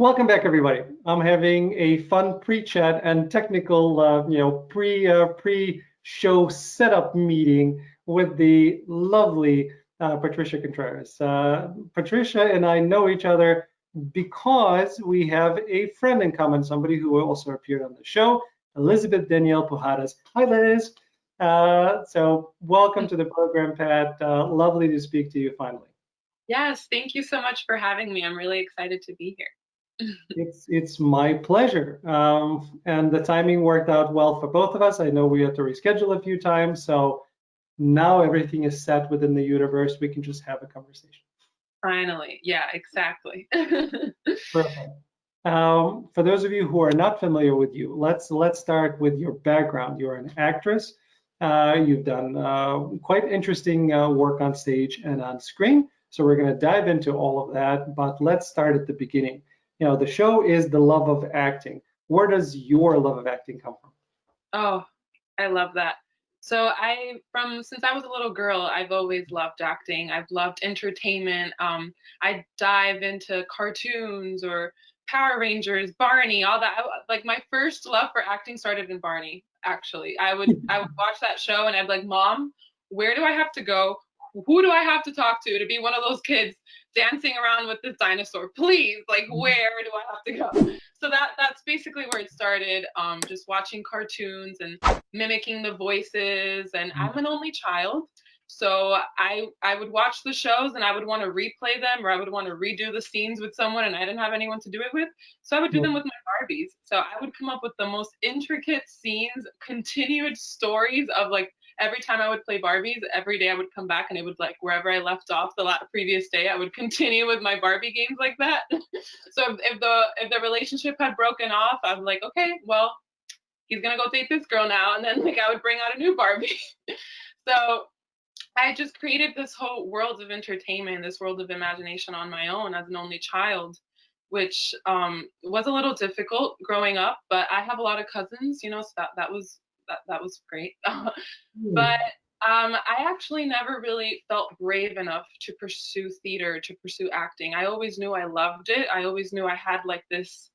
Welcome back, everybody. I'm having a fun pre-chat and technical, pre-show setup meeting with the lovely Patricia Contreras. Patricia and I know each other because we have a friend in common, somebody who also appeared on the show, Elizabeth Danielle Pujadas. Hi, Liz. So welcome to the program, Pat. Lovely to speak to you finally. Yes, thank you so much for having me. I'm really excited to be here. It's my pleasure. And the timing worked out well for both of us. I know we had to reschedule a few times, so now everything is set within the universe. We can just have a conversation. Finally. Yeah, exactly. Perfect. For those of you who are not familiar with you, let's start with your background. You're an actress. You've done quite interesting work on stage and on screen. So we're going to dive into all of that, but let's start at the beginning. The show is the love of acting. Where does your love of acting come from? Oh, I love that. So since I was a little girl, I've always loved acting. I've loved entertainment. I dive into cartoons or Power Rangers, Barney, all that. Like my first love for acting started in Barney, actually. I would watch that show and I'd be like, Mom, where do I have to go? Who do I have to talk to be one of those kids dancing around with this dinosaur? Please, like where do I have to go? So that's basically where it started. Just watching cartoons and mimicking the voices. And I'm an only child, so I would watch the shows and I would want to replay them, or I would want to redo the scenes with someone, and I didn't have anyone to do it with. So I would do them with my Barbies. So I would come up with the most intricate scenes, continued stories of like every time I would play Barbies, every day I would come back and it would like wherever I left off the previous day, I would continue with my Barbie games like that. So if the relationship had broken off, I'm like, okay, well, he's gonna go date this girl now, and then like I would bring out a new Barbie. So I just created this whole world of entertainment, this world of imagination on my own as an only child, which was a little difficult growing up. But I have a lot of cousins, so that was great. But I actually never really felt brave enough to pursue theater, to pursue acting. I always knew I loved it. I always knew I had like this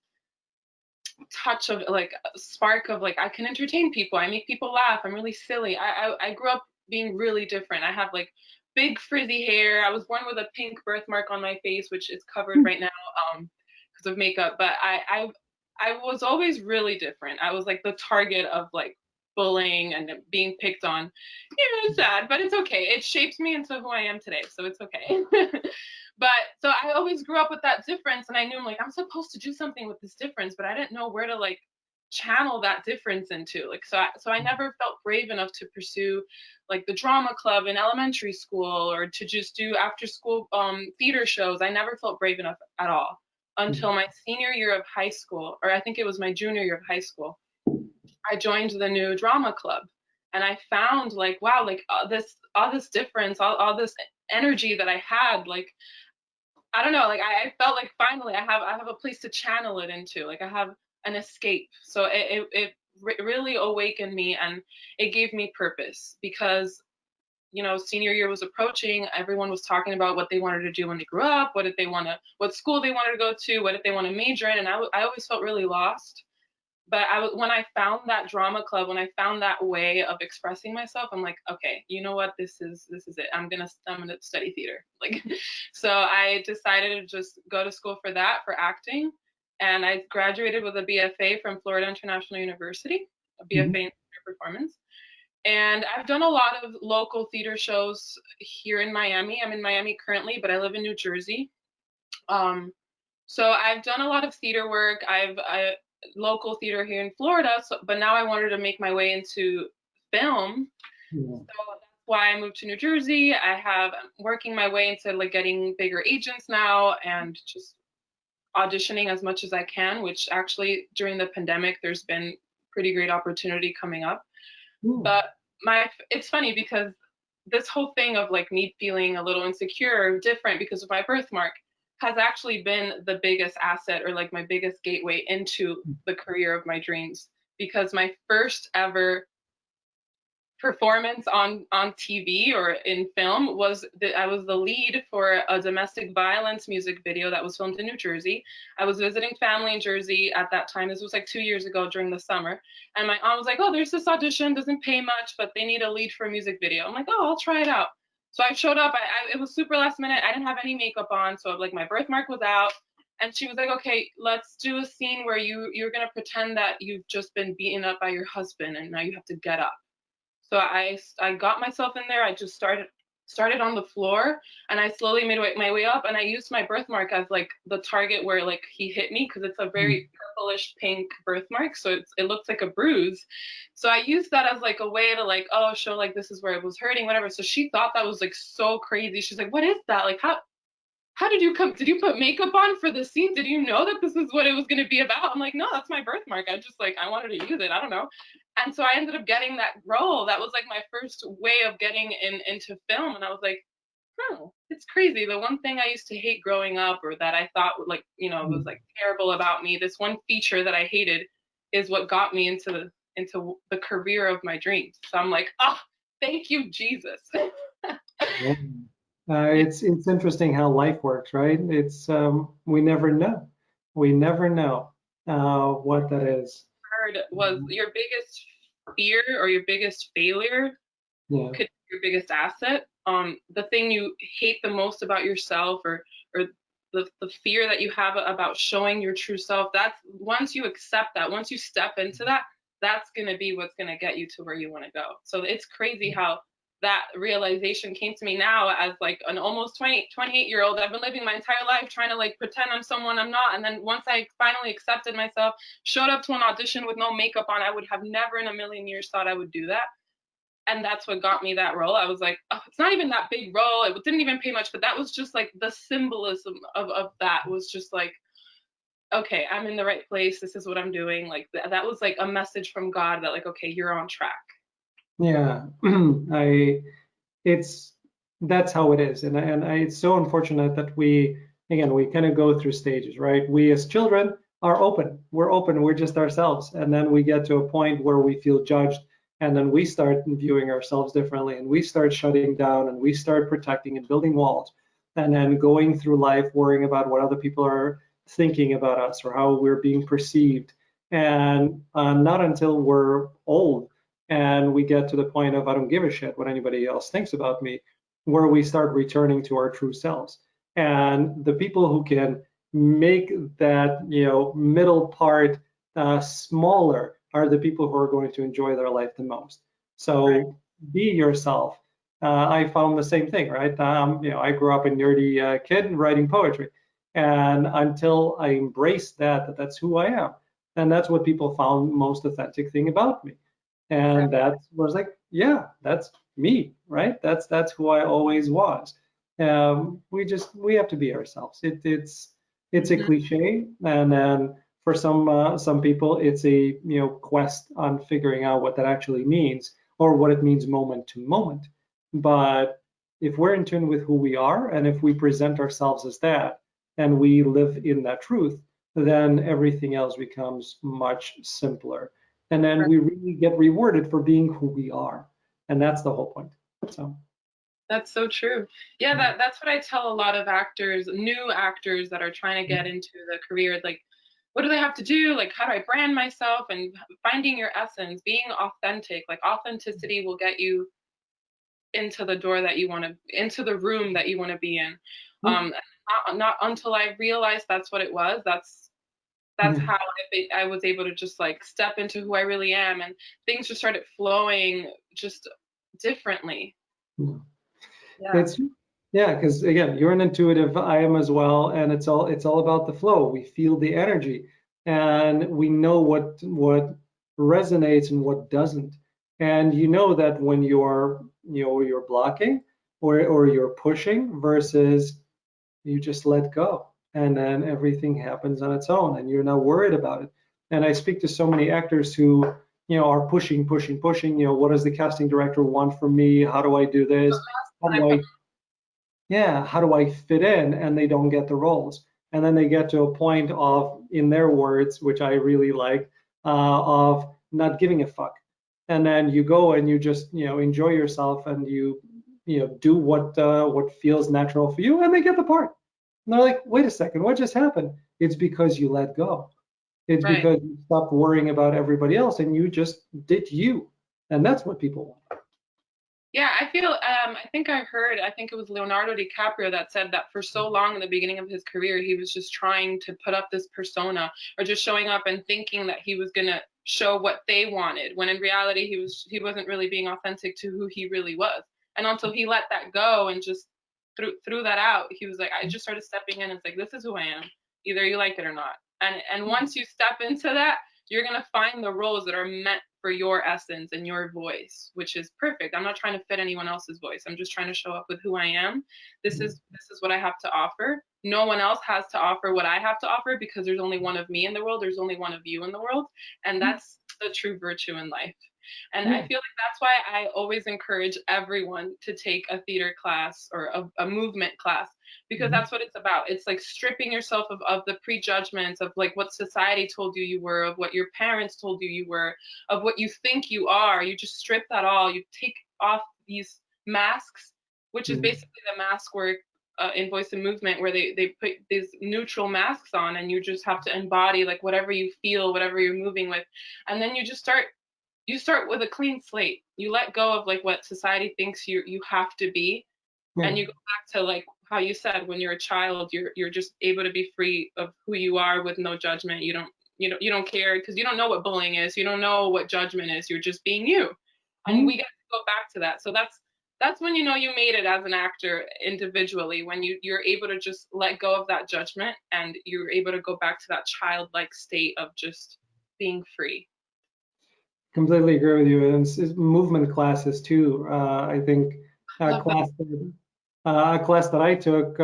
touch of like a spark of like I can entertain people. I make people laugh. I'm really silly. I grew up being really different. I have like big frizzy hair. I was born with a pink birthmark on my face, which is covered right now because of makeup. But I was always really different. I was like the target of like bullying and being picked on. It's sad, but it's okay. It shapes me into who I am today, so it's okay. But so I always grew up with that difference, and I knew like I'm supposed to do something with this difference, but I didn't know where to like channel that difference into. Like so I never felt brave enough to pursue like the drama club in elementary school or to just do after school theater shows. I never felt brave enough at all until my senior year of high school, or I think it was my junior year of high school. I joined the new drama club, and I found like wow, like all this difference, all this energy that I had, like I don't know, like I felt like finally I have a place to channel it into. Like I have an escape. So it really awakened me, and it gave me purpose because senior year was approaching. Everyone was talking about what they wanted to do when they grew up. What school they wanted to go to, what did they want to major in, and I always felt really lost. But when I found that drama club, when I found that way of expressing myself, I'm like, okay, you know what? This is it. I'm gonna study theater. Like, so I decided to just go to school for that, for acting, and I graduated with a BFA from Florida International University, a BFA in theater performance. And I've done a lot of local theater shows here in Miami. I'm in Miami currently, but I live in New Jersey. Um, so I've done a lot of theater work. I local theater here in Florida, but now I wanted to make my way into film. Yeah. So that's why I moved to New Jersey. I'm working my way into like getting bigger agents now and just auditioning as much as I can, which actually during the pandemic there's been pretty great opportunity coming up. But it's funny because this whole thing of like me feeling a little insecure, different because of my birthmark, has actually been the biggest asset or like my biggest gateway into the career of my dreams. Because my first ever performance on TV or in film was that I was the lead for a domestic violence music video that was filmed in New Jersey. I was visiting family in Jersey at that time. This was like 2 years ago during the summer. And my aunt was like, oh, there's this audition, doesn't pay much, but they need a lead for a music video. I'm like, oh, I'll try it out. So I showed up. It was super last minute. I didn't have any makeup on. So like my birthmark was out. And she was like, okay, let's do a scene where you're going to pretend that you've just been beaten up by your husband and now you have to get up. So I got myself in there. I just started on the floor, and I slowly made my way up, and I used my birthmark as like the target where like he hit me, because it's a very purplish pink birthmark, so it looks like a bruise. So I used that as like a way to like, oh, show like this is where it was hurting, whatever. So she thought that was like so crazy. She's like, what is that? Like how did you come? Did you put makeup on for the scene? Did you know that this is what it was going to be about? I'm like, no, that's my birthmark. I just like, I wanted to use it. I don't know. And so I ended up getting that role. That was like my first way of getting into film. And I was like, oh, it's crazy. The one thing I used to hate growing up, or that I thought like, was like terrible about me, this one feature that I hated is what got me into the career of my dreams. So I'm like, oh, thank you, Jesus. Yeah. It's interesting how life works, right? It's we never know. We never know what that is. Heard was your biggest fear or your biggest failure Yeah. could be your biggest asset. The thing you hate the most about yourself, or the fear that you have about showing your true self, that's once you accept that, once you step into that, that's going to be what's going to get you to where you want to go. So it's crazy how that realization came to me now as like an almost 28-year-old. I've been living my entire life trying to like pretend I'm someone I'm not. And then once I finally accepted myself, showed up to an audition with no makeup on, I would have never in a million years thought I would do that. And that's what got me that role. I was like, oh, it's not even that big role. It didn't even pay much, but that was just like the symbolism of that was just like, okay, I'm in the right place. This is what I'm doing. Like that was like a message from God that like, okay, you're on track. Yeah. I it's that's how it is, and it's so unfortunate that we kind of go through stages, right? We as children are open. We're open. We're just ourselves, and then we get to a point where we feel judged, and then we start viewing ourselves differently, and we start shutting down, and we start protecting and building walls, and then going through life worrying about what other people are thinking about us or how we're being perceived, and not until we're old and we get to the point of I don't give a shit what anybody else thinks about me, where we start returning to our true selves. And the people who can make that middle part smaller are the people who are going to enjoy their life the most. So Right. be yourself. I found the same thing, right? I grew up a nerdy kid writing poetry, and until I embraced that's who I am, and that's what people found most authentic thing about me. Right. And that was like, yeah, that's me, right? That's who I always was. We have to be ourselves. It's a Mhm. cliche, and then for some people, it's a quest on figuring out what that actually means or what it means moment to moment. But if we're in tune with who we are, and if we present ourselves as that, and we live in that truth, then everything else becomes much simpler, and then Right. we really get rewarded for being who we are, and that's the whole point. So That's so true. Yeah, yeah. that's what I tell a lot of actors, new actors that are trying to get into the career. Like, what do they have to do? Like, how do I brand myself? And finding your essence, being authentic. Like, authenticity will get you into the door that you want to, into the room that you want to be in. Yeah. Not until I realized that's what it was. That's Yeah. how I was able to just like step into who I really am, and things just started flowing just differently. Yeah. Yeah. It's yeah, because again, you're an intuitive, I am as well, and it's all about the flow. We feel the energy, and we know what resonates and what doesn't. And you know that when you're blocking or you're pushing versus you just let go, and then everything happens on its own, and you're not worried about it. And I speak to so many actors who are pushing, pushing, pushing. What does the casting director want from me? How do I do this? How do I yeah, how do I fit in? And they don't get the roles. And then they get to a point of, in their words, which I really like, of not giving a fuck. and then you go and you just enjoy yourself, and you do what feels natural for you, and they get the part. And they're like, wait a second, what just happened? It's because you let go. It's Right. because you stopped worrying about everybody else and you just did you. And that's what people want. Yeah, I feel I think I think it was Leonardo DiCaprio that said that for so long in the beginning of his career he was just trying to put up this persona, or just showing up and thinking that he was going to show what they wanted, when in reality he wasn't really being authentic to who he really was. And until he let that go and just threw that out, he was like, I just started stepping in and it's like, this is who I am. Either you like it or not. And once you step into that, you're going to find the roles that are meant for your essence and your voice, which is perfect. I'm not trying to fit anyone else's voice. I'm just trying to show up with who I am. This is what I have to offer. No one else has to offer what I have to offer, because there's only one of me in the world. There's only one of you in the world. And that's the true virtue in life. And I Yeah. feel like that's why I always encourage everyone to take a theater class or a movement class, because Mhm. that's what it's about. It's like stripping yourself of the prejudgments of like what society told you were, of what your parents told you were, of what you think you are. You just strip that all. You take off these masks, which is Mhm. basically the mask work in voice and movement, where they put these neutral masks on, and you just have to embody like whatever you feel, whatever you're moving with. And then you start with a clean slate. You let go of like what society thinks you have to be, Yeah. and you go back to like how you said, when you're a child, you're just able to be free of who you are with no judgment. You don't care, because you don't know what bullying is. You don't know what judgment is. You're just being you. And we Mhm. get to go back to that. So that's when you know you made it as an actor individually, when you're able to just let go of that judgment, and you're able to go back to that childlike state of just being free. Completely agree with you. And movement classes too. I think I a love that. class that, a class that I took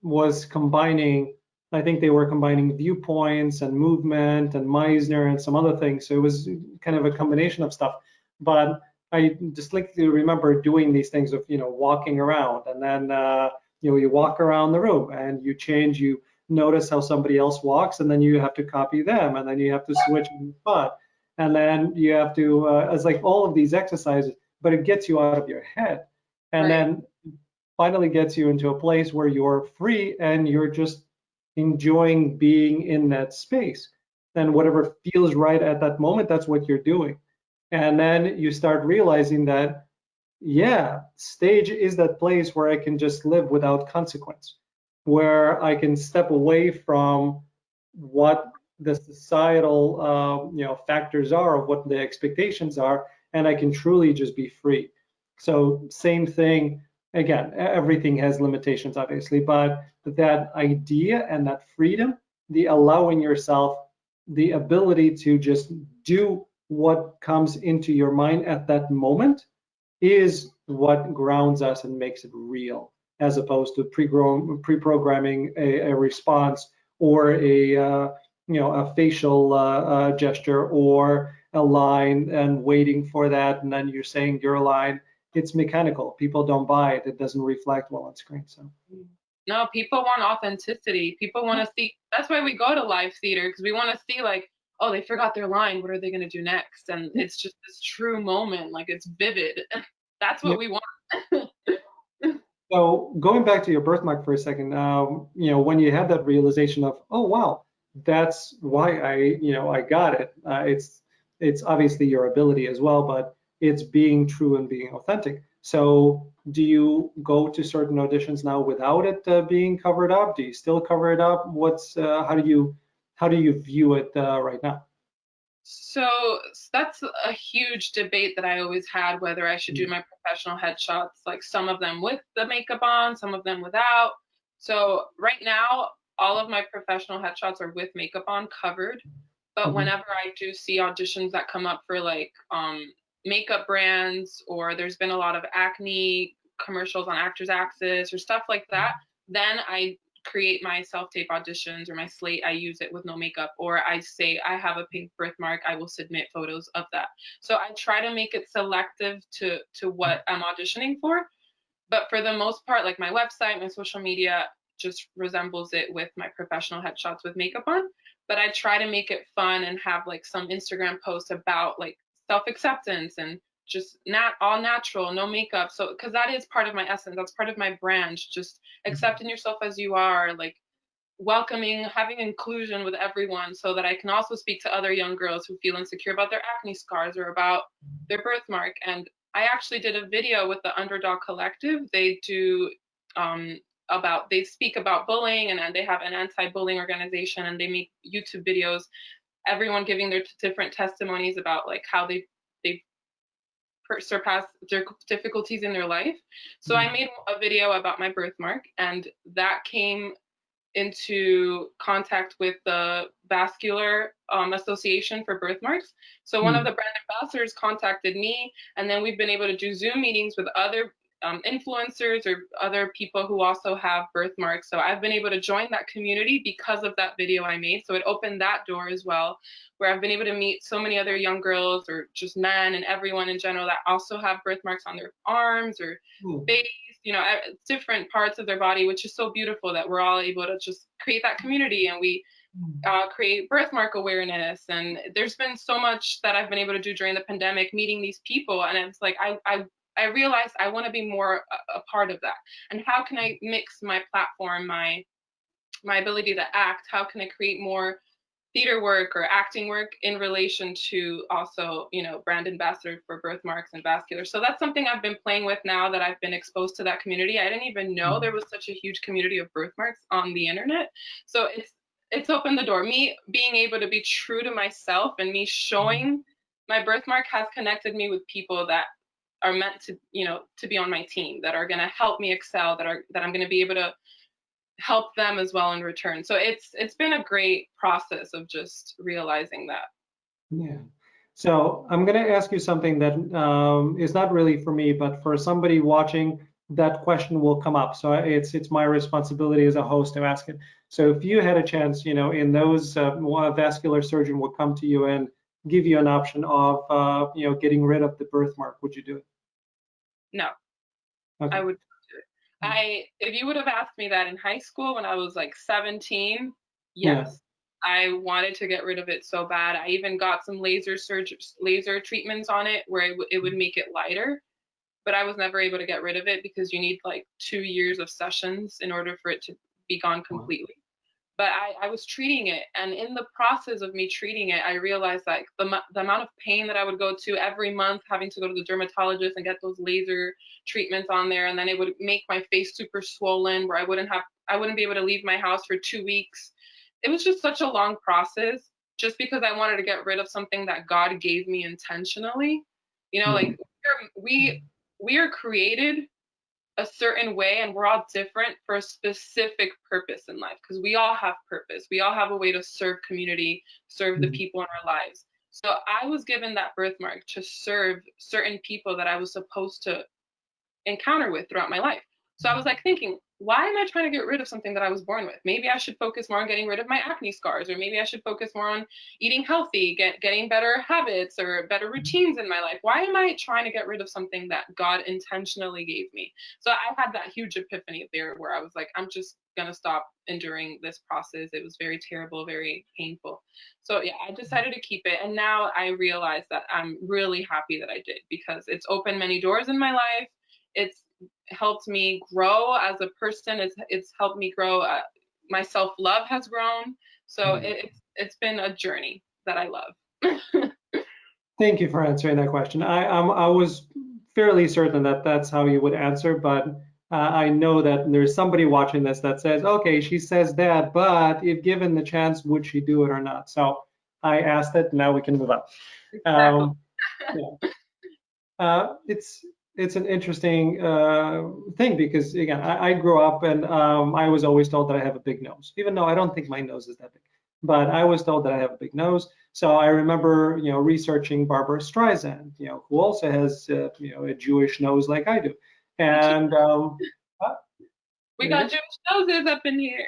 was combining. I think they were combining viewpoints and movement and Meisner and some other things. So it was kind of a combination of stuff. But I distinctly remember doing these things of walking around, and then you walk around the room and you change. You notice how somebody else walks, and then you have to copy them, and then you have to switch on the spot, and then you have to it's like all of these exercises, but it gets you out of your head, and Right. then finally gets you into a place where you're free and you're just enjoying being in that space, and whatever feels right at that moment, that's what you're doing. And then you start realizing that, yeah, stage is that place where I can just live without consequence, where I can step away from what the societal factors are, of what the expectations are, and I can truly just be free. So same thing again, everything has limitations obviously, but that idea and that freedom, the allowing yourself the ability to just do what comes into your mind at that moment, is what grounds us and makes it real, as opposed to pre-programming a response, or a facial gesture, or a line and waiting for that, and then you're saying your line. It's mechanical. People don't buy it. It doesn't reflect well on screen. So No, people want authenticity. People want to see. That's why we go to live theater, because we want to see like, oh, they forgot their line. What are they going to do next? And it's just this true moment. Like, it's vivid. That's yeah. what we want. So going back to your birthmark for a second, when you had that realization of, oh wow, that's why I got it. It's obviously your ability as well, but it's being true and being authentic. So do you go to certain auditions now without it being covered up? Do you still cover it up? How do you view it right now? So that's a huge debate that I always had, whether I should do my professional headshots, like some of them with the makeup on, some of them without. So right now, all of my professional headshots are with makeup on, covered. But Mhm. whenever I do see auditions that come up for like makeup brands, or there's been a lot of acne commercials on Actors Access or stuff like that, then I create my self-tape auditions, or my slate. I use it with no makeup, or I say I have a pink birthmark, I will submit photos of that. So I try to make it selective to what I'm auditioning for. But for the most part, like my website, my social media just resembles it with my professional headshots with makeup on. But I try to make it fun and have like some Instagram posts about like self-acceptance and just not all natural, no makeup. So, because that is part of my essence, that's part of my brand, just accepting yourself as you are, like welcoming, having inclusion with everyone, so that I can also speak to other young girls who feel insecure about their acne scars or about their birthmark. And I actually did a video with the Underdog Collective. They do they speak about bullying, and they have an anti-bullying organization, and they make YouTube videos, everyone giving their different testimonies about like how they surpass their difficulties in their life. So I made a video about my birthmark, and that came into contact with the Vascular Association for Birthmarks. So one of the brand ambassadors contacted me, and then we've been able to do Zoom meetings with other influencers or other people who also have birthmarks. So I've been able to join that community because of that video I made. So it opened that door as well, where I've been able to meet so many other young girls or just men and everyone in general that also have birthmarks on their arms or face, different parts of their body, which is so beautiful that we're all able to just create that community, and we create birthmark awareness. And there's been so much that I've been able to do during the pandemic, meeting these people, and it's like I realized I want to be more a part of that. And how can I mix my platform, my ability to act? How can I create more theater work or acting work in relation to also, brand ambassador for birthmarks and vascular? So that's something I've been playing with now that I've been exposed to that community. I didn't even know there was such a huge community of birthmarks on the internet. So it's opened the door. Me being able to be true to myself and me showing my birthmark has connected me with people that are meant to, to be on my team, that are going to help me excel, that I'm going to be able to help them as well in return. So it's been a great process of just realizing that. Yeah. So I'm going to ask you something that is not really for me, but for somebody watching, that question will come up. So it's my responsibility as a host to ask it. So if you had a chance, in those, a vascular surgeon would come to you and give you an option of, getting rid of the birthmark, would you do it? No, Okay. I would do it. If you would have asked me that in high school when I was like 17, yes. Yeah. I wanted to get rid of it so bad. I even got some laser treatments on it where it would make it lighter, but I was never able to get rid of it because you need like 2 years of sessions in order for it to be gone completely. But I was treating it, and in the process of me treating it, I realized like the amount of pain that I would go to every month, having to go to the dermatologist and get those laser treatments on there, and then it would make my face super swollen, where I wouldn't be able to leave my house for 2 weeks. It was just such a long process, just because I wanted to get rid of something that God gave me intentionally. Like we are created a certain way, and we're all different for a specific purpose in life, because we all have purpose. We all have a way to serve community, serve the people in our lives. So I was given that birthmark to serve certain people that I was supposed to encounter with throughout my life. So I was like thinking, why am I trying to get rid of something that I was born with? Maybe I should focus more on getting rid of my acne scars, or maybe I should focus more on eating healthy, getting better habits or better routines in my life. Why am I trying to get rid of something that God intentionally gave me? So I had that huge epiphany there where I was like, I'm just going to stop enduring this process. It was very terrible, very painful. So yeah, I decided to keep it. And now I realize that I'm really happy that I did, because it's opened many doors in my life. It's helped me grow as a person. It's helped me grow. My self-love has grown. So it's been a journey that I love. Thank you for answering that question. I was fairly certain that that's how you would answer, but I know that there's somebody watching this that says, okay, she says that, but if given the chance, would she do it or not? So I asked it. Now we can move on. Exactly. It's an interesting thing, because again, I grew up and I was always told that I have a big nose, even though I don't think my nose is that big, but I was told that I have a big nose. So I remember, researching Barbara Streisand, who also has, a Jewish nose like I do, and we got Jewish noses up in here.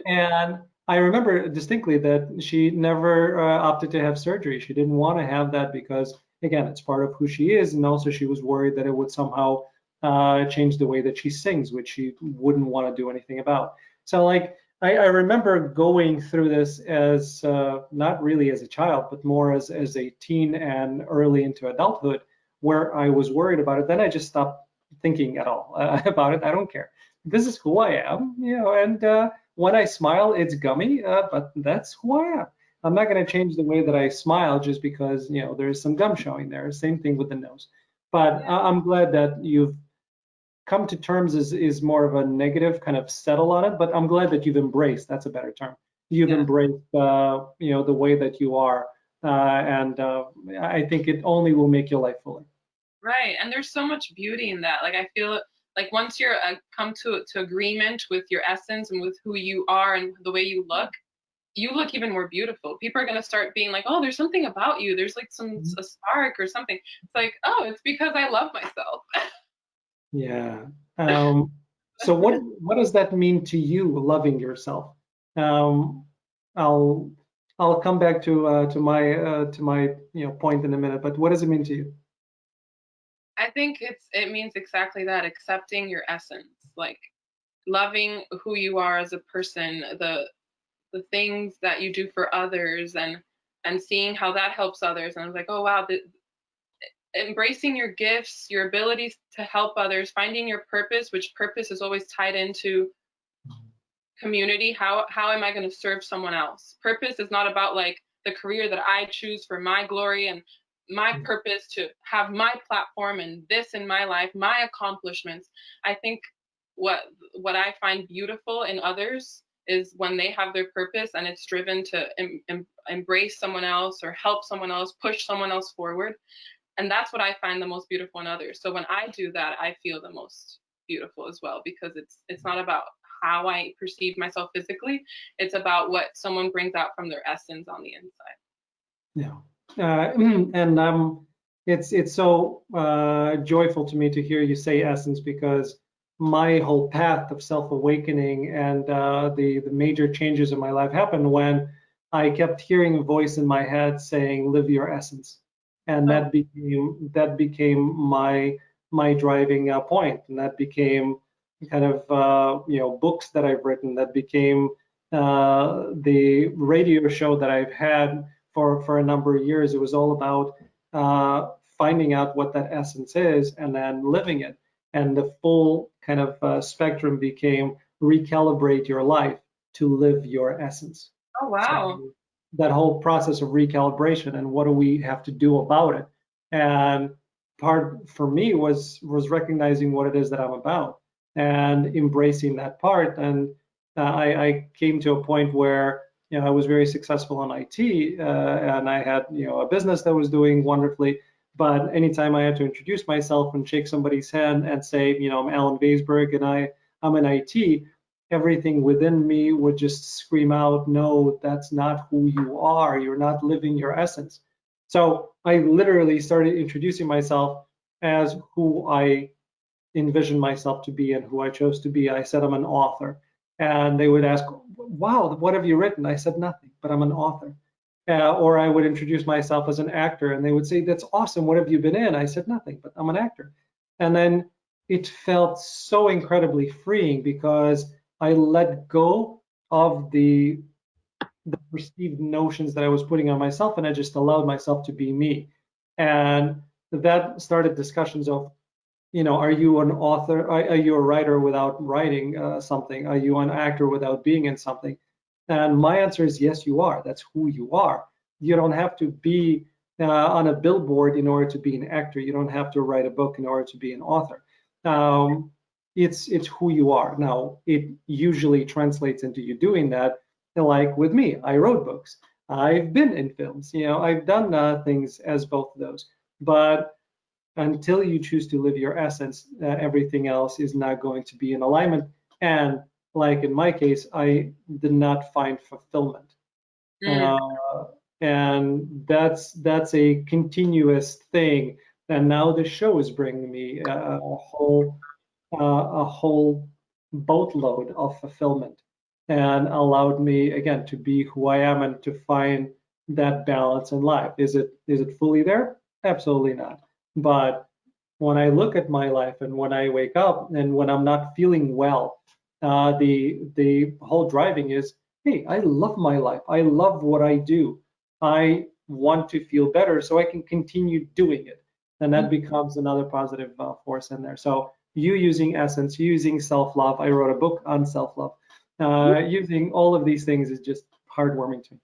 And I remember distinctly that she never opted to have surgery. She didn't want to have that because, again, it's part of who she is. And also she was worried that it would somehow change the way that she sings, which she wouldn't want to do anything about. So like, I remember going through this as not really as a child, but more as a teen and early into adulthood, where I was worried about it. Then I just stopped thinking at all about it. I don't care. This is who I am, and when I smile, it's gummy, but that's who I am. I'm not going to change the way that I smile just because, there's some gum showing there. Same thing with the nose. But Yeah, I'm glad that you've come to terms is more of a negative kind of settle on it, but I'm glad that you've embraced, that's a better term. You've yeah, embraced, the way that you are. And I think it only will make your life fuller. right. And there's so much beauty in that. Like I feel like once you're come to agreement with your essence and with who you are and the way you look even more beautiful. People are going to start being like, oh, there's something about you. There's like a spark or something. It's like, oh, it's because I love myself. Yeah. So what does that mean to you, loving yourself? Um, I'll I'll come back to my point in a minute, but what does it mean to you? I think it means exactly that, accepting your essence, like loving who you are as a person, the things that you do for others and seeing how that helps others. And I was like, oh wow, embracing your gifts, your abilities to help others, finding your purpose, which purpose is always tied into community. How am I going to serve someone else? Purpose is not about like the career that I choose for my glory and my purpose to have my platform and this in my life, my accomplishments. I think what what I find beautiful in others is when they have their purpose and it's driven to embrace someone else or help someone else, push someone else forward. And that's what I find the most beautiful in others. So when I do that, I feel the most beautiful as well because it's not about how I perceive myself physically. It's about what someone brings out from their essence on the inside. Yeah. And it's so joyful to me to hear you say essence because my whole path of self-awakening and the major changes in my life happened when I kept hearing a voice in my head saying, "Live your essence," and Oh, that became my driving point, and that became kind of books that I've written, that became the radio show that I've had for a number of years. It was all about finding out what that essence is and then living it. And the full kind of spectrum became recalibrate your life to live your essence. oh So wow. that whole process of recalibration and what do we have to do about it? And part for me was recognizing what it is that I'm about and embracing that part. And I came to a point where I was very successful in IT, and I had a business that was doing wonderfully. But anytime I had to introduce myself and shake somebody's hand and say, I'm Alan Weisberg and I'm in IT, everything within me would just scream out, no, that's not who you are. You're not living your essence. So I literally started introducing myself as who I envisioned myself to be and who I chose to be. I said I'm an author. And they would ask, wow, what have you written? I said nothing, but I'm an author. Or I would introduce myself as an actor and they would say, that's awesome. What have you been in? I said nothing, but I'm an actor. And then it felt so incredibly freeing because I let go of the perceived notions that I was putting on myself, and I just allowed myself to be me. And that started discussions of, are you an author? Are you a writer without writing something? Are you an actor without being in something? And my answer is yes, you are. That's who you are. You don't have to be on a billboard in order to be an actor. You don't have to write a book in order to be an author. Um, it's who you are. Now, it usually translates into you doing that. Like with me, I wrote books. I've been in films. I've done things as both of those. But until you choose to live your essence, everything else is not going to be in alignment. And like in my case, I did not find fulfillment. Mm, Uh, and that's a continuous thing. And now the show is bringing me a whole boatload of fulfillment and allowed me again to be who I am and to find that balance in life. Is it fully there? Absolutely not. But when I look at my life and when I wake up and when I'm not feeling well, The whole driving is, hey, I love my life. I love what I do. I want to feel better so I can continue doing it. And that becomes another positive force in there. So you using essence, using self-love. I wrote a book on self-love. Using all of these things is just heartwarming to me.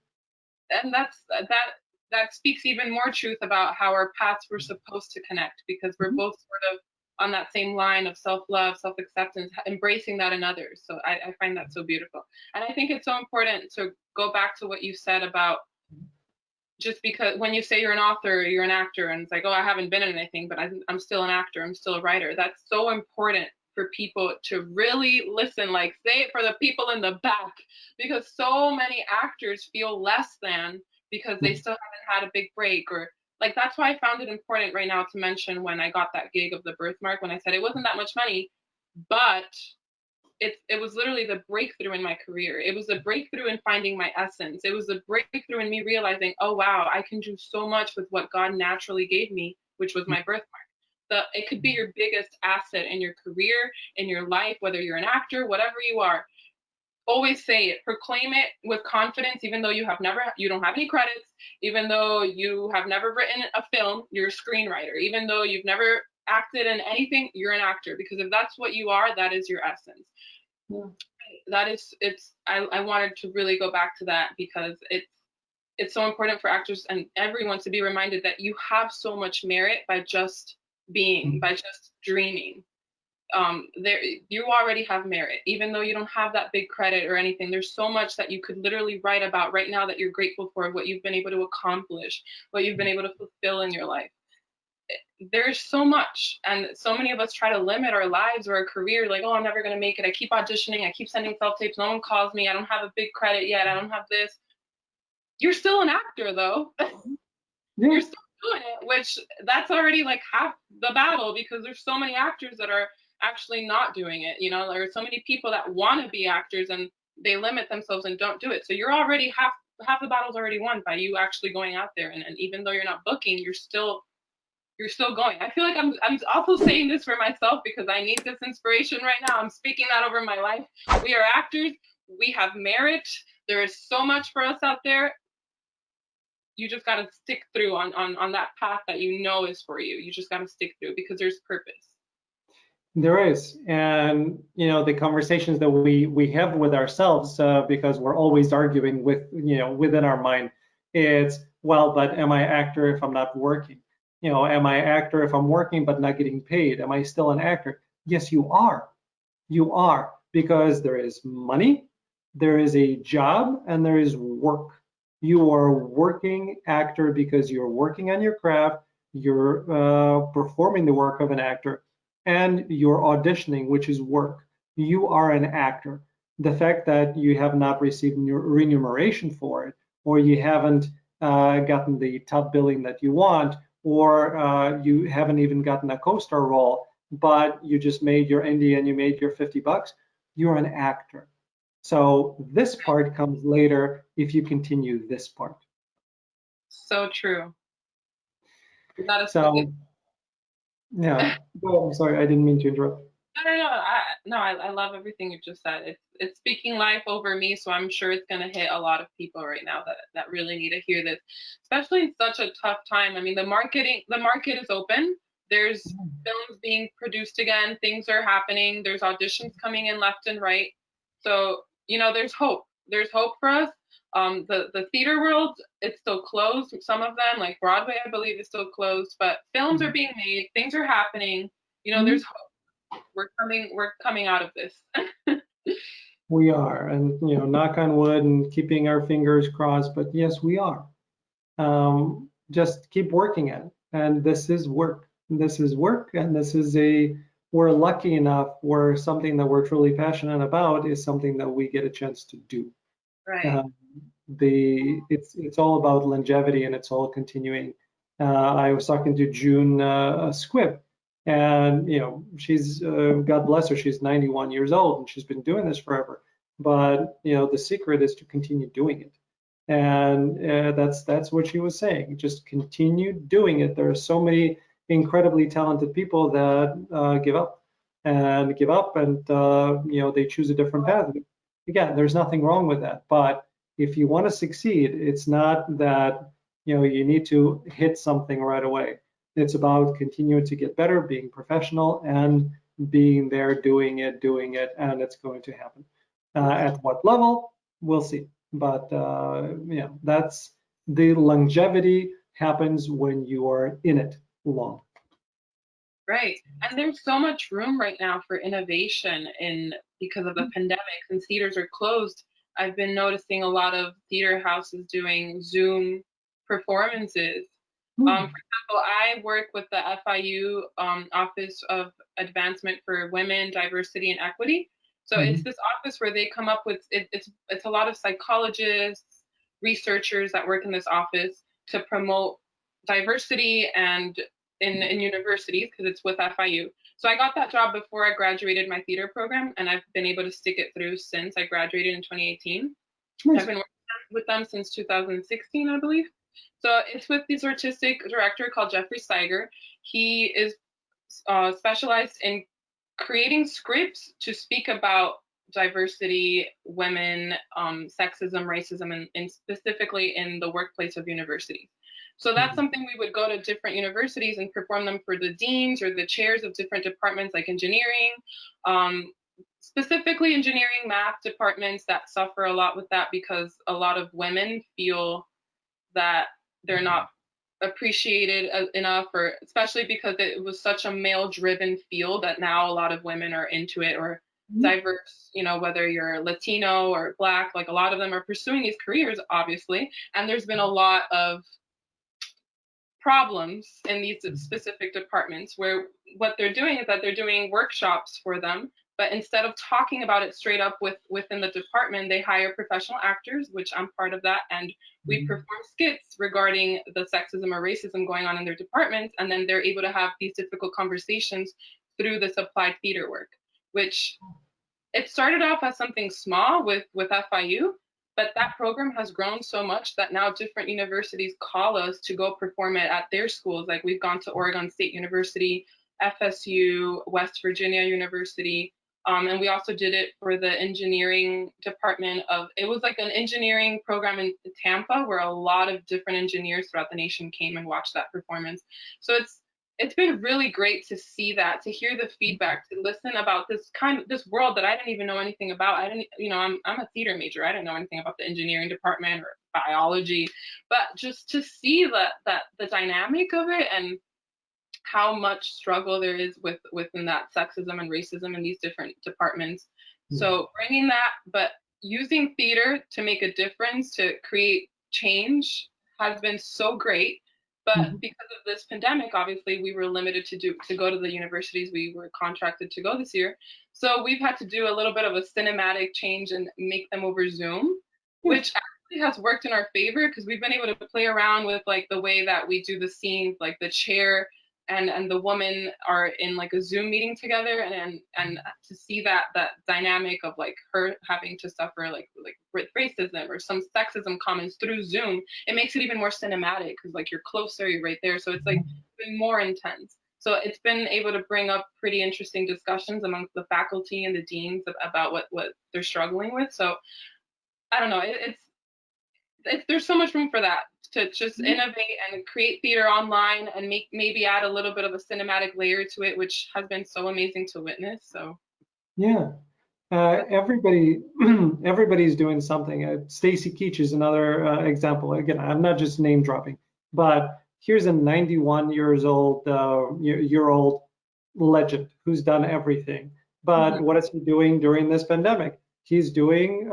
And that speaks even more truth about how our paths were supposed to connect, because we're both sort of on that same line of self-love, self-acceptance, embracing that in others. So I find that so beautiful. And I think it's so important to go back to what you said about, just because when you say you're an author, you're an actor, and it's like, oh, I haven't been in anything, but I'm still an actor, I'm still a writer. That's so important for people to really listen, like say it for the people in the back, because so many actors feel less than because they still haven't had a big break. Or like, that's why I found it important right now to mention when I got that gig of the birthmark, when I said it wasn't that much money, but it was literally the breakthrough in my career. It was a breakthrough in finding my essence. It was a breakthrough in me realizing, oh wow, I can do so much with what God naturally gave me, which was my birthmark. It could be your biggest asset in your career, in your life, whether you're an actor, whatever you are. Always say it, proclaim it with confidence, even though you don't have any credits, even though you have never written a film, you're a screenwriter, even though you've never acted in anything, you're an actor, because if that's what you are, that is your essence. Yeah. I wanted to really go back to that, because it's so important for actors and everyone to be reminded that you have so much merit by just being, by just dreaming. There, you already have merit, even though you don't have that big credit or anything. There's so much that you could literally write about right now that you're grateful for, what you've been able to accomplish, what you've been able to fulfill in your life. There's so much, and so many of us try to limit our lives or our career, like, oh, I'm never going to make it, I keep auditioning, I keep sending self-tapes, no one calls me, I don't have a big credit yet, I don't have this. You're still an actor though. Yeah. You're still doing it, which that's already like half the battle, because there's so many actors that are actually not doing it. There are so many people that want to be actors and they limit themselves and don't do it. So you're already half the battle's already won by you actually going out there, and even though you're not booking, you're still going. I feel like I'm also saying this for myself, because I need this inspiration right now. I'm speaking that over my life. We are actors. We have merit. There is so much for us out there. You just got to stick through on that path that you know is for you. You just got to stick through, because there's purpose. There is, and the conversations that we have with ourselves, because we're always arguing within our mind. It's, well, but am I actor if I'm not working? Am I actor if I'm working but not getting paid? Am I still an actor? Yes, you are. You are, because there is money, there is a job, and there is work. You are a working actor because you're working on your craft, you're performing the work of an actor, and you're auditioning, which is work. You are an actor. The fact that you have not received remuneration for it, or you haven't gotten the top billing that you want, or you haven't even gotten a co-star role, but you just made your indie and you made your $50, you're an actor. So this part comes later if you continue this part. So true. That is So, yeah. Oh, I'm sorry, I didn't mean to interrupt. I love everything you just said. It's speaking life over me, so I'm sure it's gonna hit a lot of people right now that really need to hear this, especially in such a tough time. I mean, the market is open. There's films being produced again. Things are happening. There's auditions coming in left and right. So there's hope. There's hope for us. The theater world, it's still closed. Some of them, like Broadway, I believe, is still closed. But films are being made. Things are happening. There's hope. We're coming out of this. We are, and knock on wood and keeping our fingers crossed, but yes, we are. Just keep working at it. And this is work. This is work, and we're lucky enough where something that we're truly passionate about is something that we get a chance to do. Right. It's all about longevity, and it's all continuing. I was talking to June Squibb, and she's God bless her, she's 91 years old and she's been doing this forever. But the secret is to continue doing it, and that's what she was saying. Just continue doing it. There are so many incredibly talented people that give up, and give up, and they choose a different path. Again, there's nothing wrong with that. But if you want to succeed, it's not that you need to hit something right away. It's about continuing to get better, being professional, and being there, doing it, and it's going to happen. At what level, we'll see. But that's the longevity happens when you are in it long. Right. And there's so much room right now for innovation because of the pandemic, since theaters are closed. I've been noticing a lot of theater houses doing Zoom performances. For example, I work with the FIU Office of Advancement for Women, Diversity, and Equity. So it's this office where they come up with it's a lot of psychologists, researchers that work in this office to promote diversity and in universities, because it's with FIU. So I got that job before I graduated my theater program, and I've been able to stick it through since I graduated in 2018. Nice. I've been working with them since 2016, I believe. So it's with this artistic director called Jeffrey Steiger. He is specialized in creating scripts to speak about diversity, women, sexism, racism, and specifically in the workplace of universities. So that's something we would go to different universities and perform them for the deans or the chairs of different departments like engineering, specifically engineering, math departments that suffer a lot with that because a lot of women feel that they're not appreciated enough, or especially because it was such a male-driven field that now a lot of women are into it, or diverse, whether you're Latino or Black, like a lot of them are pursuing these careers, obviously. And there's been a lot of problems in these specific departments where what they're doing is that they're doing workshops for them, but instead of talking about it straight up within the department, they hire professional actors, which I'm part of that, and we perform skits regarding the sexism or racism going on in their departments, and then they're able to have these difficult conversations through this applied theater work, which it started off as something small with FIU, but that program has grown so much that now different universities call us to go perform it at their schools. Like we've gone to Oregon State University, FSU, West Virginia University, and we also did it for the engineering department it was like an engineering program in Tampa where a lot of different engineers throughout the nation came and watched that performance. So it's been really great to see that, to hear the feedback, to listen about this world that I didn't even know anything about. I'm a theater major. I didn't know anything about the engineering department or biology, but just to see the dynamic of it and how much struggle there is within that sexism and racism in these different departments. So bringing that, but using theater to make a difference, to create change has been so great. But because of this pandemic, obviously, we were limited to go to the universities we were contracted to go this year. So we've had to do a little bit of a cinematic change and make them over Zoom, which actually has worked in our favor because we've been able to play around with like the way that we do the scenes, like the chair and the woman are in like a Zoom meeting together, and to see that dynamic of like her having to suffer like racism or some sexism comments through Zoom, it makes it even more cinematic because like you're closer, you're right there, so it's like been more intense. So it's been able to bring up pretty interesting discussions amongst the faculty and the deans about what they're struggling with. So I don't know, there's so much room for that, to just innovate and create theater online and maybe add a little bit of a cinematic layer to it, which has been so amazing to witness. So yeah, everybody's doing something. Stacy Keach is another example. Again, I'm not just name dropping, but here's a 91 year old legend who's done everything. But what is he doing during this pandemic? He's doing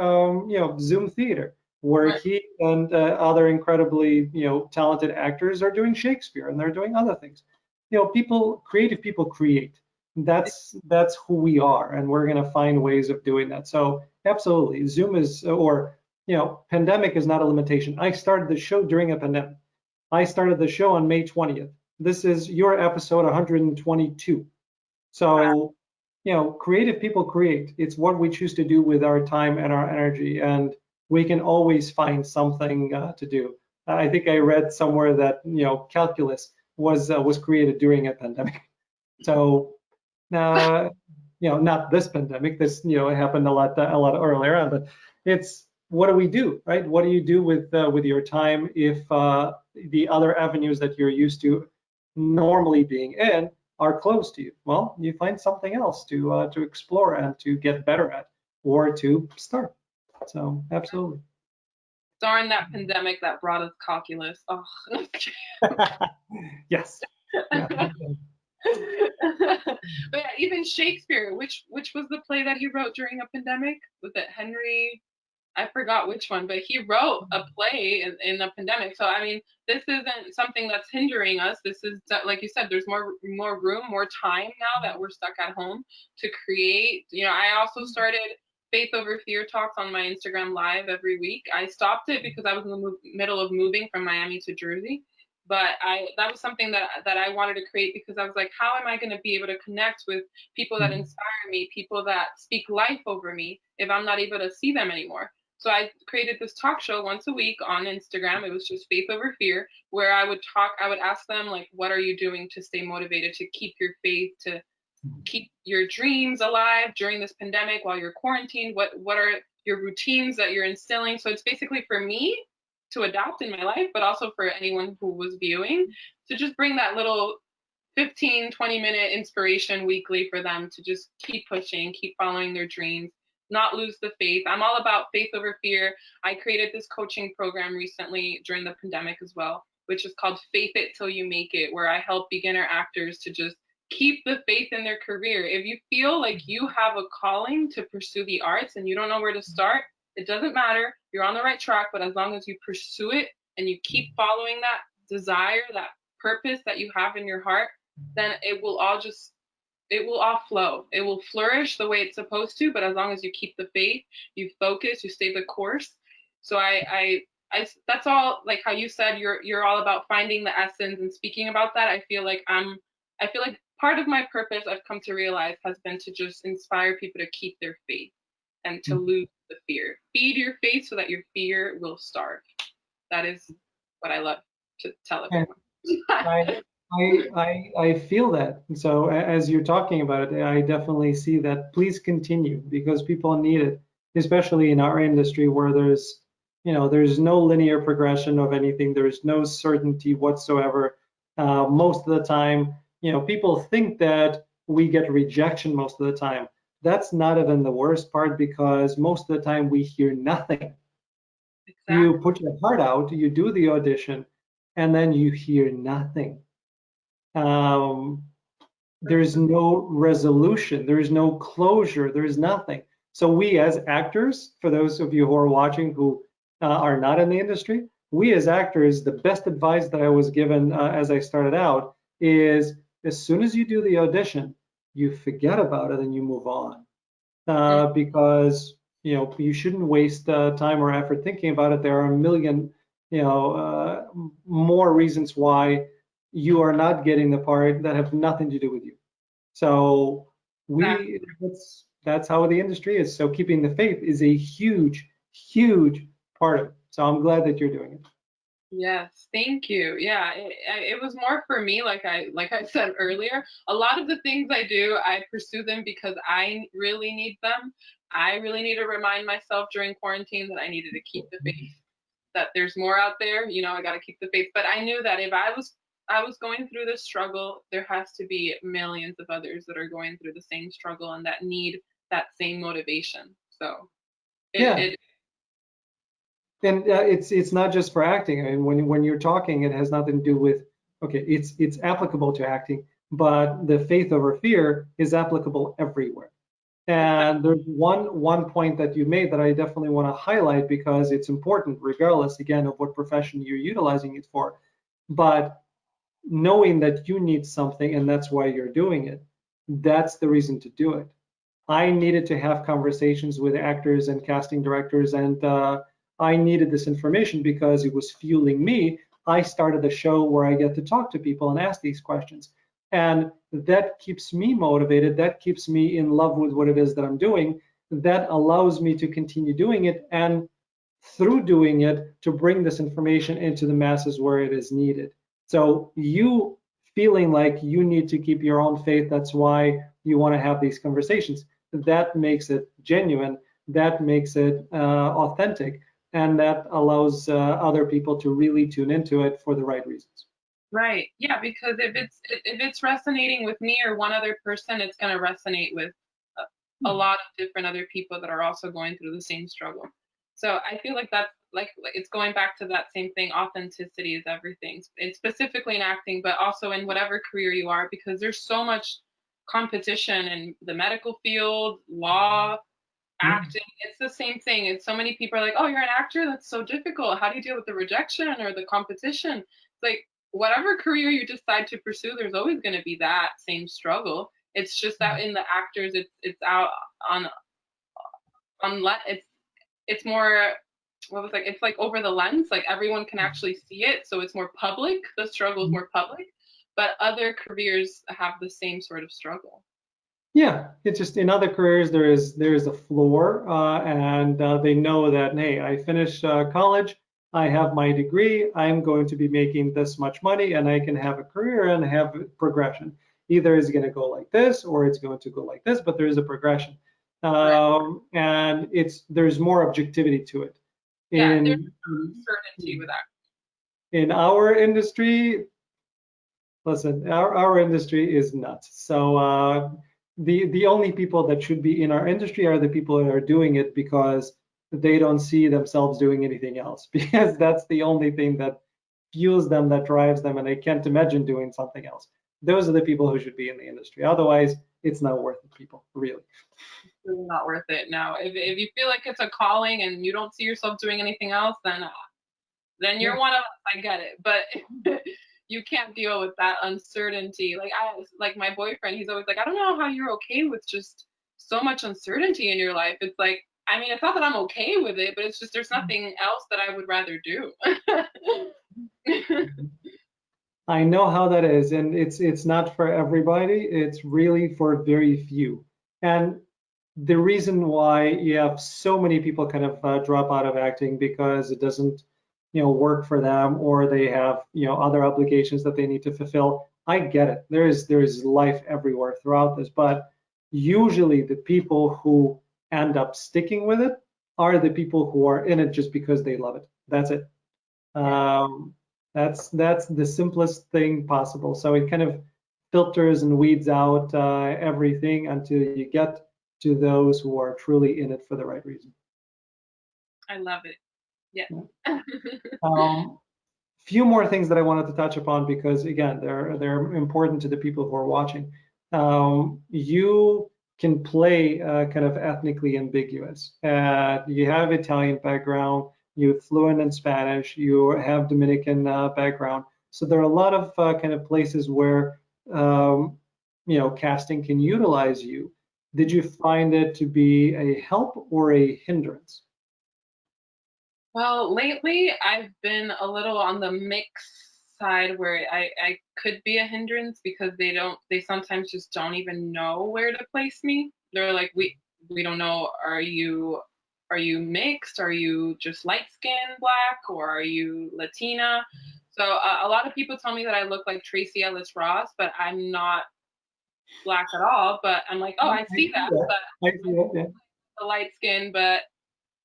Zoom theater, where he and other incredibly talented actors are doing Shakespeare, and they're doing other things. Creative people create. That's who we are, and we're going to find ways of doing that. So absolutely, Zoom is, or pandemic is not a limitation. I started the show during a pandemic. I started the show on May 20th. This is your episode 122. So creative people create. It's what we choose to do with our time and our energy, and we can always find something to do. I think I read somewhere that calculus was created during a pandemic. So not this pandemic. This, it happened a lot earlier on. But it's, what do we do, right? What do you do with your time if the other avenues that you're used to normally being in are closed to you? Well, you find something else to explore and to get better at, or to start. So absolutely. During that pandemic, that brought us calculus. Oh. Yes. Yeah. But yeah, even Shakespeare, which was the play that he wrote during a pandemic? Was it Henry? I forgot which one, but he wrote a play in a pandemic. So I mean, this isn't something that's hindering us. This is, like you said, there's more room, more time now that we're stuck at home to create. I also started Faith Over Fear talks on my Instagram live every week. I stopped it because I was in the middle of moving from Miami to Jersey. But that was something that I wanted to create, because I was like, how am I going to be able to connect with people that inspire me, people that speak life over me, if I'm not able to see them anymore? So I created this talk show once a week on Instagram. It was just Faith Over Fear, where I would ask them, like, what are you doing to stay motivated, to keep your faith, to keep your dreams alive during this pandemic while you're quarantined? What are your routines that you're instilling? So it's basically for me to adopt in my life, but also for anyone who was viewing, to just bring that little 15-20 minute inspiration weekly for them to just keep pushing, keep following their dreams, not lose the faith. I'm all about faith over fear. I created this coaching program recently during the pandemic as well, which is called Faith It Till You Make It, where I help beginner actors to just keep the faith in their career. If you feel like you have a calling to pursue the arts and you don't know where to start, it doesn't matter. You're on the right track, but as long as you pursue it and you keep following that desire, that purpose that you have in your heart, then it will all flow. It will flourish the way it's supposed to, but as long as you keep the faith, you focus, you stay the course. So I that's all, like how you said, you're all about finding the essence and speaking about that. I feel like part of my purpose, I've come to realize, has been to just inspire people to keep their faith and to lose the fear. Feed your faith so that your fear will starve. That is what I love to tell everyone. I feel that. So as you're talking about it, I definitely see that. Please continue, because people need it, especially in our industry where there's no linear progression of anything. There's no certainty whatsoever. Most of the time, people think that we get rejection most of the time. That's not even the worst part, because most of the time we hear nothing. Exactly. You put your heart out, you do the audition, and then you hear nothing. There's no resolution, there is no closure, there is nothing. So we as actors, for those of you who are watching who are not in the industry, we as actors, the best advice that I was given as I started out is, as soon as you do the audition, you forget about it and you move on. Because you shouldn't waste time or effort thinking about it. There are a million more reasons why you are not getting the part that have nothing to do with you. So that's how the industry is. So keeping the faith is a huge part of it. So I'm glad that you're doing it. Yes, thank you. Yeah, it was more for me, like I said earlier. A lot of the things I do, I pursue them because I really need them. I really need to remind myself during quarantine that I needed to keep the faith, that there's more out there. I got to keep the faith. But I knew that if I was going through this struggle, there has to be millions of others that are going through the same struggle and that need that same motivation. So and it's not just for acting. I mean, when you're talking, it has nothing to do with, okay, it's applicable to acting, but the faith over fear is applicable everywhere. And there's one point that you made that I definitely want to highlight, because it's important regardless, again, of what profession you're utilizing it for. But knowing that you need something and that's why you're doing it, that's the reason to do it. I needed to have conversations with actors and casting directors, and I needed this information because it was fueling me. I started a show where I get to talk to people and ask these questions. And that keeps me motivated. That keeps me in love with what it is that I'm doing. That allows me to continue doing it, and through doing it, to bring this information into the masses where it is needed. So you feeling like you need to keep your own faith. That's why you want to have these conversations. That makes it genuine. That makes it authentic, and that allows other people to really tune into it for the right reasons. Right. Yeah, because if it's resonating with me or one other person, it's going to resonate with a lot of different other people that are also going through the same struggle. So I feel like that's like it's going back to that same thing. Authenticity is everything. It's specifically in acting, but also in whatever career you are, because there's so much competition in the medical field, law, Mm. acting. It's the same thing. It's so many people are like, "Oh, you're an actor? That's so difficult. How do you deal with the rejection or the competition?" It's like whatever career you decide to pursue, there's always going to be that same struggle. It's just that in the actors, it's out on it's more what was like it's like over the lens, like everyone can actually see it, so it's more public. The struggle is more public, but other careers have the same sort of struggle. Yeah, it's just in other careers there is a floor, and they know that hey, I finished college, I have my degree, I'm going to be making this much money, and I can have a career and have progression. Either it's going to go like this or it's going to go like this, but there is a progression, Right. and there's more objectivity to it. Yeah, there's In certainty with that. in our industry, listen, our industry is nuts. So the only people that should be in our industry are the people that are doing it because they don't see themselves doing anything else, because that's the only thing that fuels them, that drives them, and they can't imagine doing something else. Those are the people who should be in the industry. Otherwise, it's not worth it, people, really. Really not worth it. No, if you feel like it's a calling and you don't see yourself doing anything else, then Yeah. you're one of us. I get it, but you can't deal with that uncertainty. Like my boyfriend, he's always like, I don't know how you're okay with just so much uncertainty in your life. It's like, I mean, it's not that I'm okay with it, but it's just there's nothing else that I would rather do. I know how that is, and it's not for everybody. It's really for very few. And the reason why you have so many people kind of drop out of acting because it doesn't, work for them, or they have, other obligations that they need to fulfill. I get it. There is life everywhere throughout this, but usually the people who end up sticking with it are the people who are in it just because they love it. That's it. Yeah. Um, that's the simplest thing possible. So it kind of filters and weeds out everything until you get to those who are truly in it for the right reason. I love it. Yes. Yeah. Um, few more things that I wanted to touch upon because again, they're important to the people who are watching. You can play kind of ethnically ambiguous. You have Italian background, you're fluent in Spanish, you have Dominican background. So there are a lot of kind of places where casting can utilize you. Did you find it to be a help or a hindrance? Well, lately I've been a little on the mix side where I could be a hindrance because they sometimes just don't even know where to place me. They're like, we don't know, are you mixed? Are you just light skinned black or are you Latina? So a lot of people tell me that I look like Tracy Ellis Ross, but I'm not black at all. But I'm like, oh, I I see see that, that. but I see that. Yeah. the light skin, but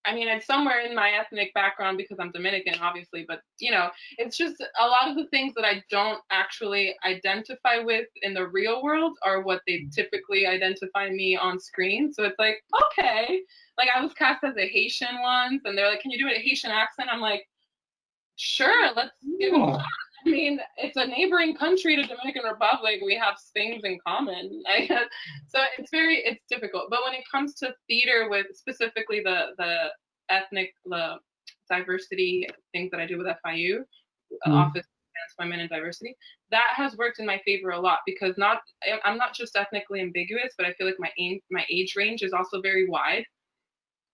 I mean, it's somewhere in my ethnic background because I'm Dominican, obviously, but it's just a lot of the things that I don't actually identify with in the real world are what they typically identify me on screen. So it's like, okay, like I was cast as a Haitian once, and they're like, "Can you do a Haitian accent?" I'm like, "Sure, let's give it a Yeah. shot." I mean, it's a neighboring country to Dominican Republic. We have things in common. I guess. So it's difficult. But when it comes to theater, with specifically the ethnic the diversity things that I do with FIU, Mm. Office of Trans Women and Diversity, that has worked in my favor a lot because I'm not just ethnically ambiguous, but I feel like my age range is also very wide.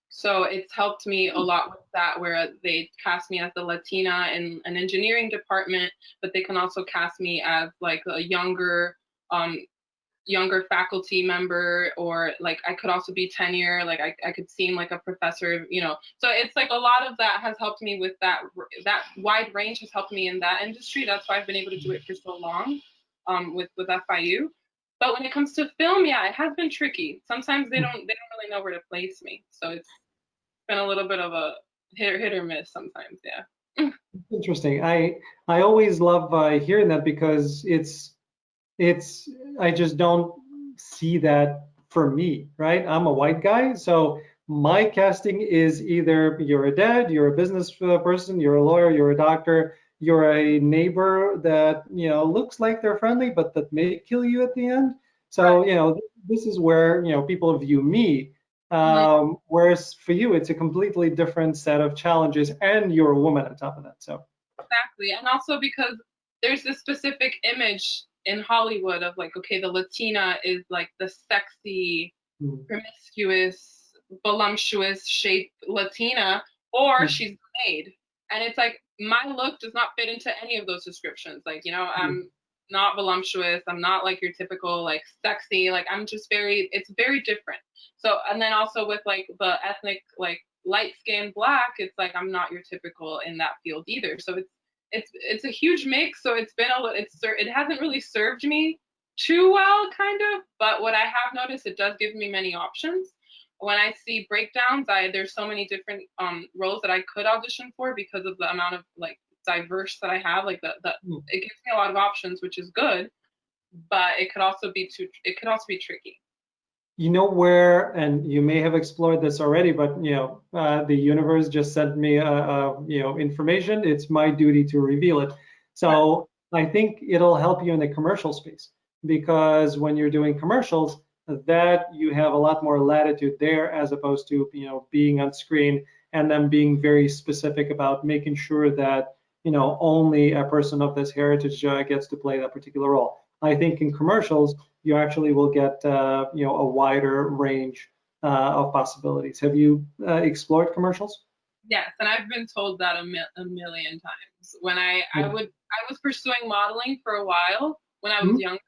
So it's helped me a lot with that, where they cast me as the Latina in an engineering department, but they can also cast me as like a um, younger faculty member, or like I could also be tenure, like I could seem like a professor. So it's like a lot of that has helped me with that wide range has helped me in that industry. That's why I've been able to do it for so long. with FIU. But when it comes to film, yeah, it has been tricky. Sometimes they don't really know where to place me. So it's been a little bit of a hit or miss sometimes, yeah. Interesting. I always love hearing that because it's I just don't see that for me, right? I'm a white guy, so my casting is either you're a dad, you're a business person, you're a lawyer, you're a doctor, you're a neighbor that looks like they're friendly, but that may kill you at the end. So Right. this is where people view me. Mhm. Whereas for you, it's a completely different set of challenges, and you're a woman on top of that. So. Exactly. And also because there's this specific image in Hollywood of like, okay, the Latina is like the sexy, Mm, promiscuous, voluptuous shaped Latina, or mm, she's the maid. And it's like my look does not fit into any of those descriptions. Like, mm, I'm not voluptuous. I'm not like your typical like sexy. Like I'm just it's very different. So and then also with like the ethnic like light skin black, it's like I'm not your typical in that field either. So it's a huge mix. So it's been it hasn't really served me too well, kind of. But what I have noticed, it does give me many options. When I see breakdowns, there's so many different roles that I could audition for because of the amount of like diverse that I have. Like the mm. it gives me a lot of options, which is good. But it could also be tricky. You know where, and you may have explored this already, but the universe just sent me information. It's my duty to reveal it. So I think it'll help you in the commercial space because when you're doing commercials, that you have a lot more latitude there as opposed to being on screen and then being very specific about making sure that only a person of this heritage gets to play that particular role. I think in commercials you actually will get a wider range of possibilities. Have you explored commercials? Yes, and I've been told that a million times. When I was pursuing modeling for a while when I was Mhm. young.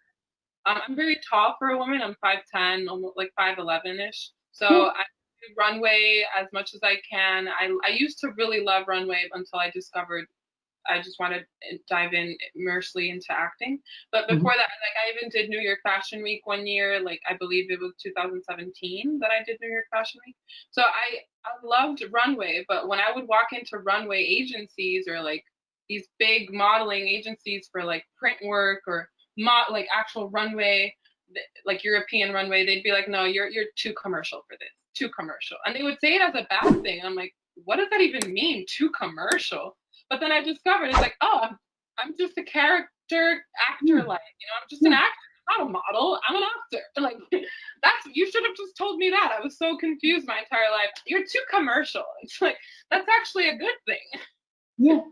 I'm very tall for a woman. I'm 5'10", almost like 5'11" ish. So Yeah. I do runway as much as I can. I used to really love runway until I discovered I just wanted to dive in immersely into acting. But before Mhm. that, like I even did New York Fashion Week one year. Like I believe it was 2017 that I did New York Fashion Week. So I loved runway, but when I would walk into runway agencies or like these big modeling agencies for like print work or like actual runway, like European runway, they'd be like, "No, you're too commercial for this. Too commercial." And they would say it as a bad thing. I'm like, "What does that even mean? Too commercial?" But then I discovered it's like, oh, I'm just a character actor, Yeah. like I'm just an Yeah. actor, I'm not a model, I'm an actor. Like that's you should have just told me that. I was so confused my entire life. You're too commercial. It's like that's actually a good thing. Yeah.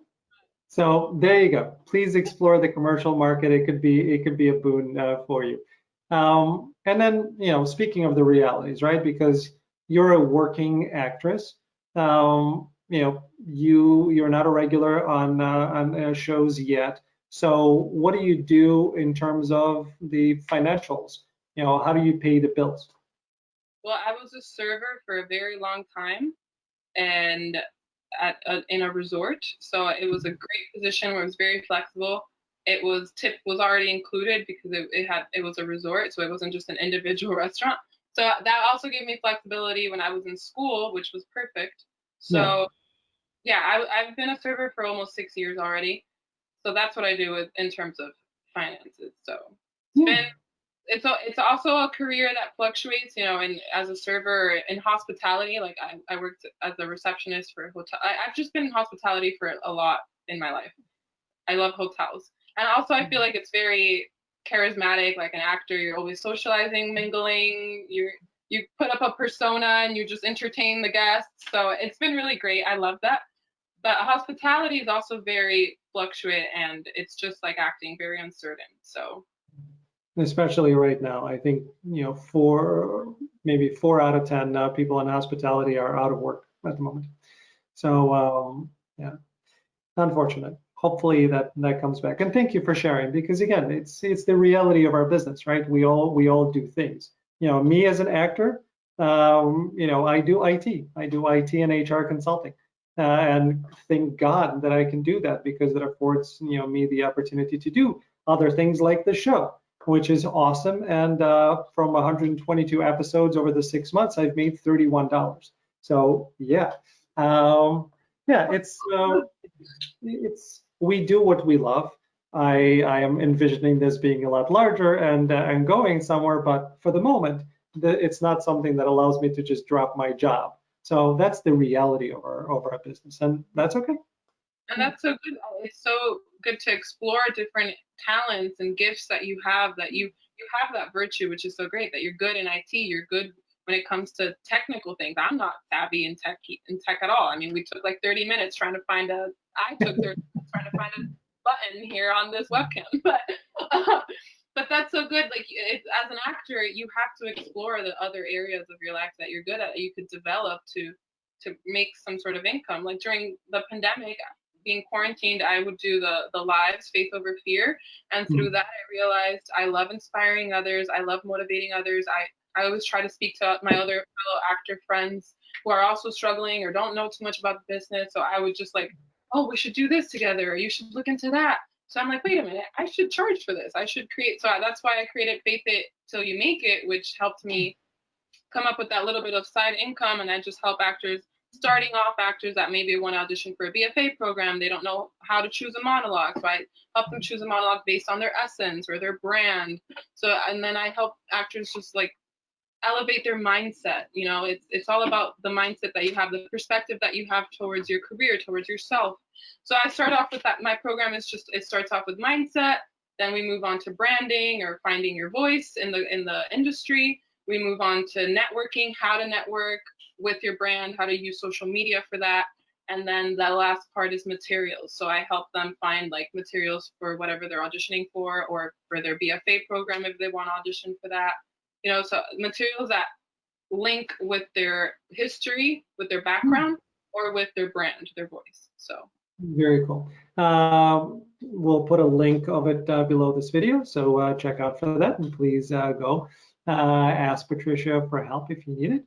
So there you go. Please explore the commercial market. It could be a boon for you. And then speaking of the realities, right? Because you're a working actress. You're not a regular on shows yet. So what do you do in terms of the financials? How do you pay the bills? Well, I was a server for a very long time, and in a resort. So it was a great position where it was very flexible. It was tip was already included because it was a resort, so it wasn't just an individual restaurant. So that also gave me flexibility when I was in school, which was perfect. Yeah. So yeah, I've been a server for almost 6 years already. So that's what I do in terms of finances. So it's Yeah. been it's also a career that fluctuates, and as a server in hospitality, like I worked as a receptionist for a hotel. I've just been in hospitality for a lot in my life. I love hotels. And also I feel like it's very charismatic, like an actor, you're always socializing, mingling, you put up a persona and you just entertain the guests. So it's been really great. I love that. But hospitality is also very fluctuate and it's just like acting, very uncertain. So Especially right now. I think, maybe 4 out of 10 people in hospitality are out of work at the moment. So, yeah, unfortunate. Hopefully that comes back. And thank you for sharing because again, it's the reality of our business, right? We all do things. Me as an actor, I do IT. I do IT and HR consulting. And thank God that I can do that because it affords, me the opportunity to do other things like the show, which is awesome. And from 122 episodes over the 6 months, I've made $31. So yeah, yeah, it's we do what we love. I am envisioning this being a lot larger and going somewhere, but for the moment, it's not something that allows me to just drop my job. So that's the reality of our business, and that's okay. And that's so good. It's so good to explore different talents and gifts that you have, that you have that virtue, which is so great, that you're good in IT, you're good when it comes to technical things. I'm not savvy in tech at all. I mean, we took like 30 minutes trying to find a I took 30 minutes trying to find a button here on this webcam. But that's so good. Like as an actor, you have to explore the other areas of your life that you're good at, that you could develop to make some sort of income. Like during the pandemic, being quarantined, I would do the lives, Faith Over Fear. And through that, I realized I love inspiring others. I love motivating others. I always try to speak to my other fellow actor friends who are also struggling or don't know too much about the business. So I would just like, oh, we should do this together. Or you should look into that. So I'm like, wait a minute, I should charge for this. I should create. So that's why I created Faith It Till You Make It, which helped me come up with that little bit of side income. And I just help actors, starting off actors that maybe want to audition for a BFA program. They don't know how to choose a monologue. So I help them choose a monologue based on their essence or their brand. So, and then I help actors just like elevate their mindset. You know, it's all about the mindset that you have, the perspective that you have towards your career, towards yourself. So I start off with that. My program is just, it starts off with mindset. Then we move on to branding or finding your voice in the industry. We move on to networking, how to network with your brand, how to use social media for that. And then the last part is materials. So I help them find like materials for whatever they're auditioning for, or for their BFA program if they want to audition for that. You know, so materials that link with their history, with their background, or with their brand, their voice. So very cool. We'll put a link of it below this video, so check out for that, and please go ask Patricia for help if you need it.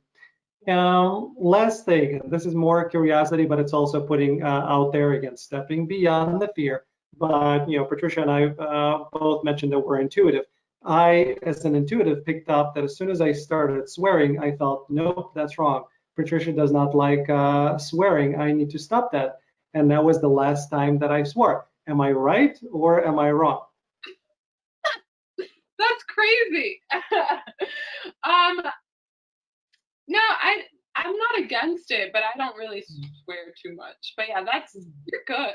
Last thing, this is more curiosity, but it's also putting out there, again, stepping beyond the fear. But you know, Patricia and I both mentioned that we're intuitive. I, as an intuitive, picked up that as soon as I started swearing, I thought, nope, that's wrong. Patricia does not like swearing. I need to stop that. And that was the last time that I swore. Am I right or am I wrong? that's crazy. No, I'm not against it, but I don't really swear too much. But yeah, you're good.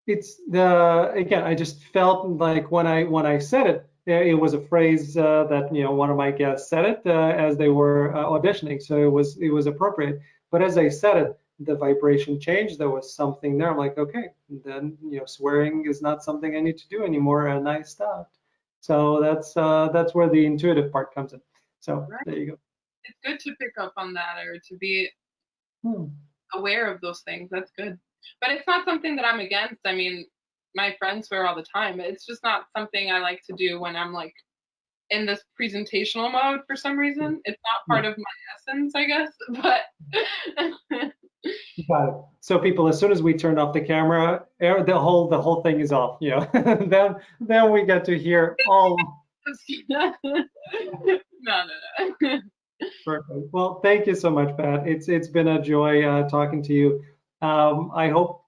It's the again, I just felt like when I said it, it was a phrase that one of my guests said it as they were auditioning, so it was appropriate. But as I said it, the vibration changed. There was something there. I'm like, okay, then swearing is not something I need to do anymore, and I stopped. So that's where the intuitive part comes in. So Right. there you go. It's good to pick up on that, or to be Hmm. aware of those things. That's good. But it's not something that I'm against. I mean, my friends swear all the time. It's just not something I like to do when I'm like in this presentational mode for some reason. It's not part of my essence, I guess. But Got it. So people, as soon as we turn off the camera, the whole thing is off. Then we get to hear all. no, no. Perfect. Well, thank you so much, Pat. It's been a joy talking to you. I hope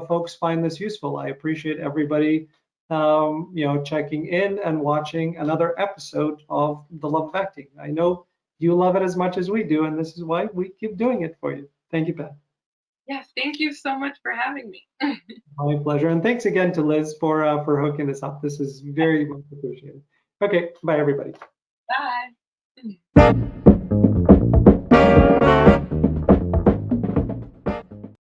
folks find this useful. I appreciate everybody checking in and watching another episode of The Love of Acting. I know you love it as much as we do, and this is why we keep doing it for you. Thank you, Pat. Yes, thank you so much for having me. My pleasure, and thanks again to Liz for hooking this up. This is very much appreciated. Okay, bye everybody. Bye.